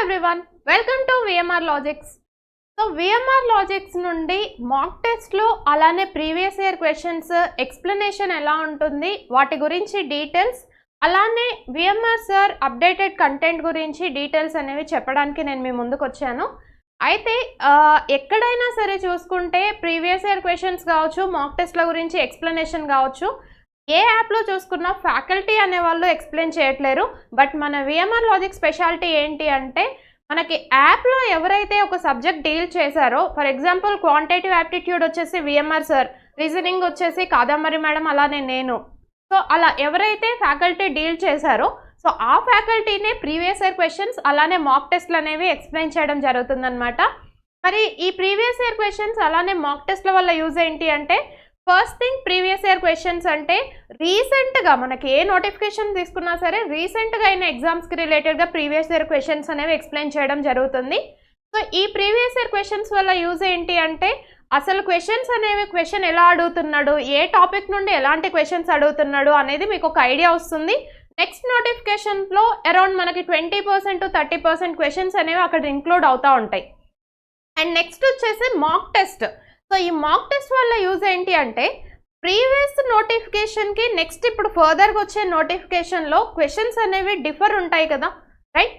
Everyone, welcome to VMR logics. So VMR logics నుండి మాక్ టెస్ట్లో అలానే ప్రీవియస్ ఇయర్ క్వశ్చన్స్ ఎక్స్ప్లెనేషన్ ఎలా ఉంటుంది, వాటి గురించి డీటెయిల్స్, అలానే విఎంఆర్ సార్ అప్డేటెడ్ కంటెంట్ గురించి డీటెయిల్స్ అనేవి చెప్పడానికి నేను మీ ముందుకు వచ్చాను. అయితే ఎక్కడైనా సరే చూసుకుంటే ప్రీవియస్ ఇయర్ క్వశ్చన్స్ కావచ్చు, మాక్ టెస్ట్ల గురించి ఎక్స్ప్లెనేషన్ కావచ్చు, ఏ యాప్లో చూసుకున్న ఫ్యాకల్టీ అనేవాళ్ళు ఎక్స్ప్లెయిన్ చేయట్లేరు. బట్ మన విఎంఆర్ లాజిక్ స్పెషాలిటీ ఏంటి అంటే, మనకి యాప్లో ఎవరైతే ఒక సబ్జెక్ట్ డీల్ చేశారో, ఫర్ ఎగ్జాంపుల్ క్వాంటిటేటివ్ యాప్టిట్యూడ్ వచ్చేసి విఎంఆర్ సార్, రీజనింగ్ వచ్చేసి కాదంబరి మేడం, అలానే నేను. సో అలా ఎవరైతే ఫ్యాకల్టీ డీల్ చేశారో, సో ఆ ఫ్యాకల్టీనే ప్రీవియస్ ఇయర్ క్వశ్చన్స్ అలానే మాక్ టెస్ట్లు అనేవి ఎక్స్ప్లెయిన్ చేయడం జరుగుతుందన్నమాట. మరి ఈ ప్రీవియస్ ఇయర్ క్వశ్చన్స్ అలానే మాక్ టెస్ట్ల వల్ల యూజ్ ఏంటి అంటే, first thing previous year questions అంటే రీసెంట్గా మనకి ఏ నోటిఫికేషన్ తీసుకున్నా సరే రీసెంట్గా అయిన ఎగ్జామ్స్కి రిలేటెడ్గా ప్రీవియస్ ఇయర్ క్వశ్చన్స్ అనేవి ఎక్స్ప్లెయిన్ చేయడం జరుగుతుంది. సో ఈ ప్రీవియస్ ఇయర్ క్వశ్చన్స్ వల్ల యూజ్ ఏంటి అంటే, అసలు క్వశ్చన్స్ అనేవి క్వశ్చన్ ఎలా అడుగుతున్నాడు, ఏ టాపిక్ నుండి ఎలాంటి క్వశ్చన్స్ అడుగుతున్నాడు అనేది మీకు ఒక ఐడియా వస్తుంది. నెక్స్ట్ నోటిఫికేషన్లో అరౌండ్ మనకి 20% to 30% క్వశ్చన్స్ అనేవి అక్కడ ఇంక్లూడ్ అవుతూ ఉంటాయి. అండ్ నెక్స్ట్ వచ్చేసి మాక్ టెస్ట్. సో ఈ మాక్ టెస్ట్ వల్ల యూజ్ ఏంటి అంటే, ప్రీవియస్ నోటిఫికేషన్కి నెక్స్ట్ ఇప్పుడు ఫర్దర్గా వచ్చే నోటిఫికేషన్లో క్వశ్చన్స్ అనేవి డిఫర్ ఉంటాయి కదా, రైట్?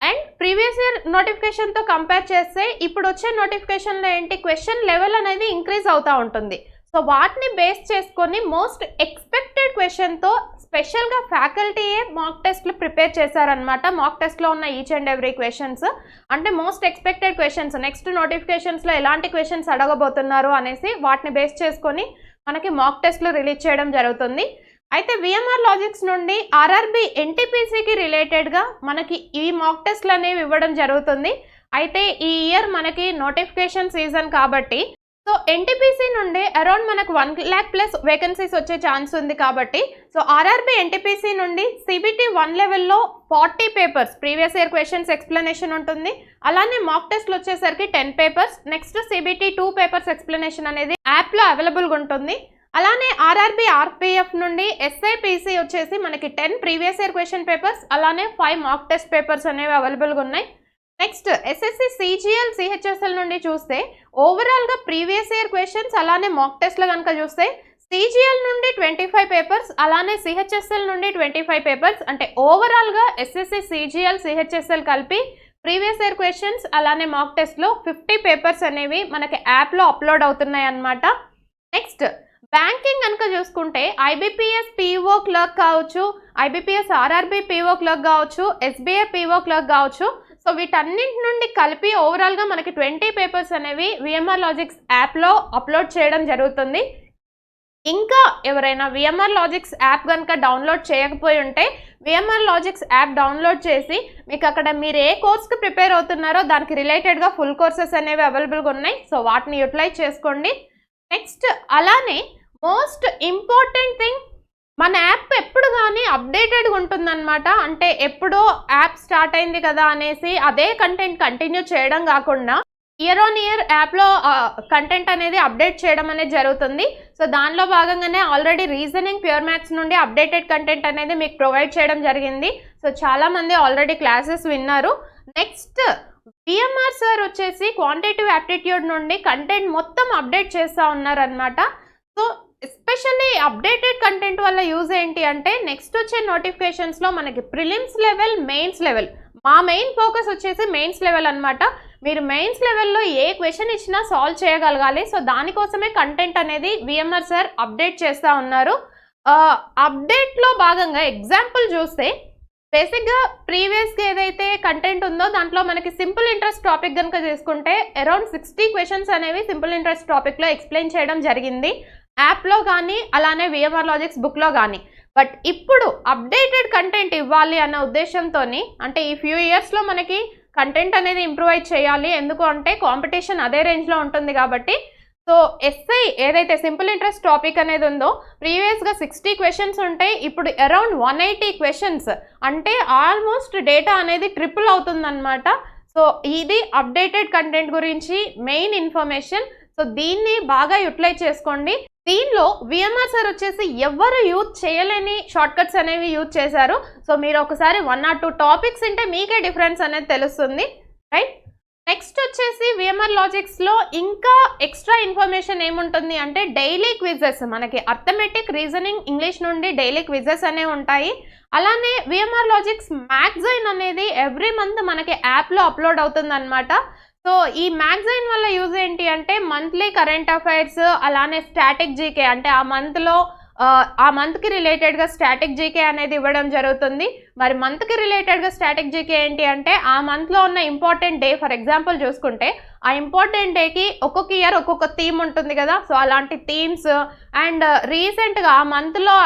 అండ్ ప్రీవియస్ ఇయర్ నోటిఫికేషన్తో కంపేర్ చేస్తే ఇప్పుడు వచ్చే నోటిఫికేషన్లో ఏంటి, క్వశ్చన్ లెవెల్ అనేది ఇంక్రీజ్ అవుతూ ఉంటుంది. సో వాటిని బేస్ చేసుకొని మోస్ట్ ఎక్స్పెక్టెడ్ క్వశ్చన్తో స్పెషల్గా ఫ్యాకల్టీయే మాక్ టెస్ట్లు ప్రిపేర్ చేశారనమాట. మాక్ టెస్ట్లో ఉన్న ఈచ్ అండ్ ఎవ్రీ క్వశ్చన్స్ అంటే మోస్ట్ ఎక్స్పెక్టెడ్ క్వశ్చన్స్, నెక్స్ట్ నోటిఫికేషన్స్లో ఎలాంటి క్వశ్చన్స్ అడగబోతున్నారు అనేసి వాటిని బేస్ చేసుకొని మనకి మాక్ టెస్ట్లు రిలీజ్ చేయడం జరుగుతుంది. అయితే విఎంఆర్ లాజిక్స్ నుండి ఆర్ఆర్బి ఎన్టీపీసీకి రిలేటెడ్గా మనకి ఈ మాక్ టెస్ట్లు అనేవి ఇవ్వడం జరుగుతుంది. అయితే ఈ ఇయర్ మనకి నోటిఫికేషన్ సీజన్ కాబట్టి, సో ఎన్టీపీసీ నుండి అరౌండ్ మనకు 1 lakh ప్లస్ వేకెన్సీస్ వచ్చే ఛాన్స్ ఉంది కాబట్టి, సో ఆర్ఆర్బి ఎన్టీపీసీ నుండి సిబిటీ 1 లెవెల్లో 40 papers previous year questions explanation ఉంటుంది. అలానే మాక్ టెస్ట్లు వచ్చేసరికి 10 papers, next CBT 2 papers explanation అనేది యాప్లో అవైలబుల్గా ఉంటుంది. అలానే ఆర్ఆర్బి ఆర్పిఎఫ్ నుండి ఎస్ఐపిసి వచ్చేసి మనకి 10 ప్రీవియస్ ఇయర్ క్వశ్చన్ పేపర్స్, అలానే 5 మాక్ టెస్ట్ పేపర్స్ అనేవి అవైలబుల్గా ఉన్నాయి. నెక్స్ట్ ఎస్ఎస్సి సిజిఎల్ సిహెచ్ఎస్ఎల్ నుండి చూస్తే ఓవరాల్గా ప్రీవియస్ ఇయర్ క్వశ్చన్స్ అలానే మాక్ టెస్ట్లు కనుక చూస్తే సిజిఎల్ నుండి 25 పేపర్స్, అలానే సిహెచ్ఎస్ఎల్ నుండి 25 పేపర్స్, అంటే ఓవరాల్గా ఎస్ఎస్సి సిజిఎల్ సిహెచ్ఎస్ఎల్ కలిపి ప్రీవియస్ ఇయర్ క్వశ్చన్స్ అలానే మాక్ టెస్ట్లో 50 పేపర్స్ అనేవి మనకి యాప్లో అప్లోడ్ అవుతున్నాయి అన్నమాట. నెక్స్ట్ బ్యాంకింగ్ కనుక చూసుకుంటే ఐబిపిఎస్ పిఓ క్లర్క్ కావచ్చు, ఐబిపిఎస్ ఆర్ఆర్బి పిఓ క్లర్క్ కావచ్చు, ఎస్బీఐ పిఓ క్లర్క్ కావచ్చు. సో వీటన్నింటి నుండి కలిపి ఓవరాల్గా మనకి 20 పేపర్స్ అనేవి విఎంఆర్ లాజిక్స్ యాప్లో అప్లోడ్ చేయడం జరుగుతుంది. ఇంకా ఎవరైనా విఎంఆర్ లాజిక్స్ యాప్ కనుక డౌన్లోడ్ చేయకపోయి ఉంటే విఎంఆర్ లాజిక్స్ యాప్ డౌన్లోడ్ చేసి మీకు అక్కడ మీరు ఏ కోర్స్కి ప్రిపేర్ అవుతున్నారో దానికి రిలేటెడ్గా ఫుల్ కోర్సెస్ అనేవి అవైలబుల్గా ఉన్నాయి. సో వాటిని యూటిలైజ్ చేసుకోండి. నెక్స్ట్ అలానే మోస్ట్ ఇంపార్టెంట్ థింగ్, మన యాప్ ఎప్పుడు కానీ అప్డేటెడ్గా ఉంటుందన్నమాట. అంటే ఎప్పుడో యాప్ స్టార్ట్ అయింది కదా అనేసి అదే కంటెంట్ కంటిన్యూ చేయడం కాకుండా ఇయర్ ఆన్ ఇయర్ యాప్లో కంటెంట్ అనేది అప్డేట్ చేయడం అనేది జరుగుతుంది. సో దానిలో భాగంగానే ఆల్రెడీ రీజనింగ్, ప్యూర్ మ్యాథ్స్ నుండి అప్డేటెడ్ కంటెంట్ అనేది మీకు ప్రొవైడ్ చేయడం జరిగింది. సో చాలామంది ఆల్రెడీ క్లాసెస్ విన్నారు. నెక్స్ట్ విఎంఆర్ సార్ వచ్చేసి క్వాంటిటేటివ్ యాప్టిట్యూడ్ నుండి కంటెంట్ మొత్తం అప్డేట్ చేస్తూ ఉన్నారనమాట. సో ఎస్పెషల్లీ అప్డేటెడ్ కంటెంట్ వల్ల యూజ్ ఏంటి అంటే, నెక్స్ట్ వచ్చే నోటిఫికేషన్స్లో మనకి ప్రిలిమ్స్ లెవెల్, మెయిన్స్ లెవెల్, మా మెయిన్ ఫోకస్ వచ్చేసి మెయిన్స్ లెవెల్ అనమాట. మీరు మెయిన్స్ లెవెల్లో ఏ క్వశ్చన్ ఇచ్చినా సాల్వ్ చేయగలగాలి. సో దానికోసమే కంటెంట్ అనేది విఎంఆర్ సార్ అప్డేట్ చేస్తూ ఉన్నారు. అప్డేట్లో భాగంగా ఎగ్జాంపుల్ చూస్తే బేసిక్గా ప్రీవియస్గా ఏదైతే కంటెంట్ ఉందో దాంట్లో మనకి సింపుల్ ఇంట్రెస్ట్ టాపిక్ కనుక తీసుకుంటే అరౌండ్ 60 క్వశ్చన్స్ అనేవి సింపుల్ ఇంట్రెస్ట్ టాపిక్లో ఎక్స్ప్లెయిన్ చేయడం జరిగింది యాప్లో కానీ అలానే విఎంఆర్ లాజిక్స్ బుక్లో కానీ. బట్ ఇప్పుడు అప్డేటెడ్ కంటెంట్ ఇవ్వాలి అన్న ఉద్దేశంతో, అంటే ఈ ఫ్యూ ఇయర్స్లో మనకి కంటెంట్ అనేది ఇంప్రూవైజ్ చేయాలి, ఎందుకు అంటే కాంపిటీషన్ అదే రేంజ్లో ఉంటుంది కాబట్టి. సో ఎస్ఐ ఏదైతే సింపుల్ ఇంట్రెస్ట్ టాపిక్ అనేది ఉందో ప్రీవియస్గా 60 క్వశ్చన్స్ ఉంటాయి, ఇప్పుడు అరౌండ్ 180 క్వశ్చన్స్, అంటే ఆల్మోస్ట్ డేటా అనేది ట్రిపుల్ అవుతుందన్నమాట. సో ఇది అప్డేటెడ్ కంటెంట్ గురించి మెయిన్ ఇన్ఫర్మేషన్. సో దీన్ని బాగా యూటిలైజ్ చేసుకోండి. దీనిలో విఎంఆర్ సార్ వచ్చేసి ఎవరు యూజ్ చేయలేని షార్ట్ కట్స్ అనేవి యూజ్ చేశారు. సో మీరు ఒకసారి 1 or 2 టాపిక్స్ అంటే మీకే డిఫరెన్స్ అనేది తెలుస్తుంది, రైట్. నెక్స్ట్ వచ్చేసి విఎంఆర్ లాజిక్స్లో ఇంకా ఎక్స్ట్రా ఇన్ఫర్మేషన్ ఏముంటుంది అంటే డైలీ క్విజెస్, మనకి అర్థమెటిక్, రీజనింగ్, ఇంగ్లీష్ నుండి డైలీ క్విజెస్ అనేవి ఉంటాయి. అలానే విఎంఆర్ లాజిక్స్ మ్యాగజైన్ అనేది ఎవ్రీ మంత్ మనకి యాప్లో అప్లోడ్ అవుతుంది అనమాట. సో ఈ మ్యాగజైన్ వల్ల యూజ్ ఏంటి అంటే మంత్లీ కరెంట్ అఫైర్స్, అలానే స్టాటిక్ జీకే అంటే ఆ మంత్కి రిలేటెడ్గా స్టాటిక్ జీకే అనేది ఇవ్వడం జరుగుతుంది. మరి మంత్కి రిలేటెడ్గా స్టాటిక్ జీకే ఏంటి అంటే ఆ మంత్లో ఉన్న ఇంపార్టెంట్ డే, ఫర్ ఎగ్జాంపుల్ చూసుకుంటే ఆ ఇంపార్టెంట్ డేకి ఒక్కొక్క ఇయర్ ఒక్కొక్క థీమ్ ఉంటుంది కదా. సో అలాంటి థీమ్స్ అండ్ రీసెంట్గా ఆ మంత్లో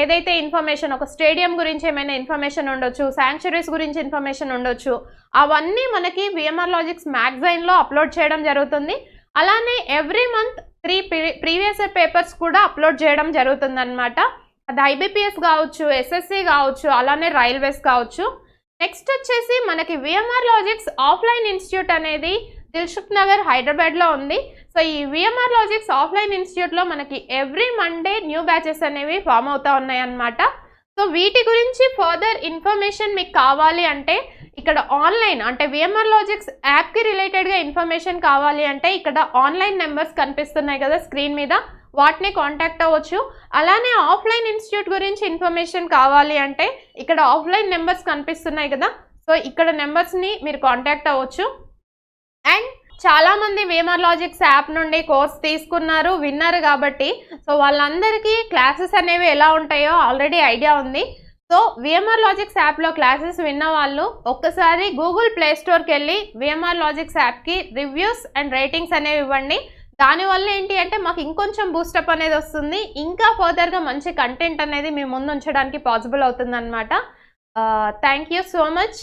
ఏదైతే ఇన్ఫర్మేషన్, ఒక స్టేడియం గురించి ఏమైనా ఇన్ఫర్మేషన్ ఉండొచ్చు, శాంక్చురీస్ గురించి ఇన్ఫర్మేషన్ ఉండొచ్చు, అవన్నీ మనకి విఎంఆర్ లాజిక్స్ మ్యాగజైన్లో అప్లోడ్ చేయడం జరుగుతుంది. అలానే every month 3 previous year papers కూడా అప్లోడ్ చేయడం జరుగుతుంది అనమాట. అది ఐబీపీఎస్ కావచ్చు, ఎస్ఎస్సి కావచ్చు, అలానే రైల్వేస్ కావచ్చు. నెక్స్ట్ వచ్చేసి మనకి విఎంఆర్ లాజిక్స్ ఆఫ్లైన్ ఇన్స్టిట్యూట్ అనేది దిల్సుఖ్ నగర్ హైదరాబాద్లో ఉంది. సో ఈ విఎంఆర్ లాజిక్స్ ఆఫ్లైన్ ఇన్స్టిట్యూట్లో మనకి ఎవ్రీ మండే న్యూ బ్యాచెస్ అనేవి ఫామ్ అవుతూ ఉన్నాయి అన్నమాట. సో వీటి గురించి ఫర్దర్ ఇన్ఫర్మేషన్ మీకు కావాలి అంటే ఇక్కడ ఆన్లైన్ అంటే విఎంఆర్ లాజిక్స్ యాప్కి రిలేటెడ్గా ఇన్ఫర్మేషన్ కావాలి అంటే ఇక్కడ ఆన్లైన్ నెంబర్స్ కనిపిస్తున్నాయి కదా స్క్రీన్ మీద, వాటిని కాంటాక్ట్ అవ్వచ్చు. అలానే ఆఫ్లైన్ ఇన్స్టిట్యూట్ గురించి ఇన్ఫర్మేషన్ కావాలి అంటే ఇక్కడ ఆఫ్లైన్ నెంబర్స్ కనిపిస్తున్నాయి కదా, సో ఇక్కడ నెంబర్స్ని మీరు కాంటాక్ట్ అవ్వచ్చు. అండ్ చాలామంది విఎంఆర్ లాజిక్స్ యాప్ నుండి కోర్స్ తీసుకున్నారు, విన్నారు కాబట్టి సో వాళ్ళందరికీ క్లాసెస్ అనేవి ఎలా ఉంటాయో ఆల్రెడీ ఐడియా ఉంది. సో విఎంఆర్ లాజిక్స్ యాప్లో క్లాసెస్ విన్న వాళ్ళు ఒక్కసారి గూగుల్ ప్లే స్టోర్కి వెళ్ళి విఎంఆర్ లాజిక్స్ యాప్కి రివ్యూస్ అండ్ రేటింగ్స్ అనేవి ఇవ్వండి. దానివల్ల ఏంటి అంటే మాకు ఇంకొంచెం బూస్టప్ అనేది వస్తుంది, ఇంకా ఫర్దర్గా మంచి కంటెంట్ అనేది మీ ముందు ఉంచడానికి పాసిబుల్ అవుతుంది అనమాట. Thank you so much.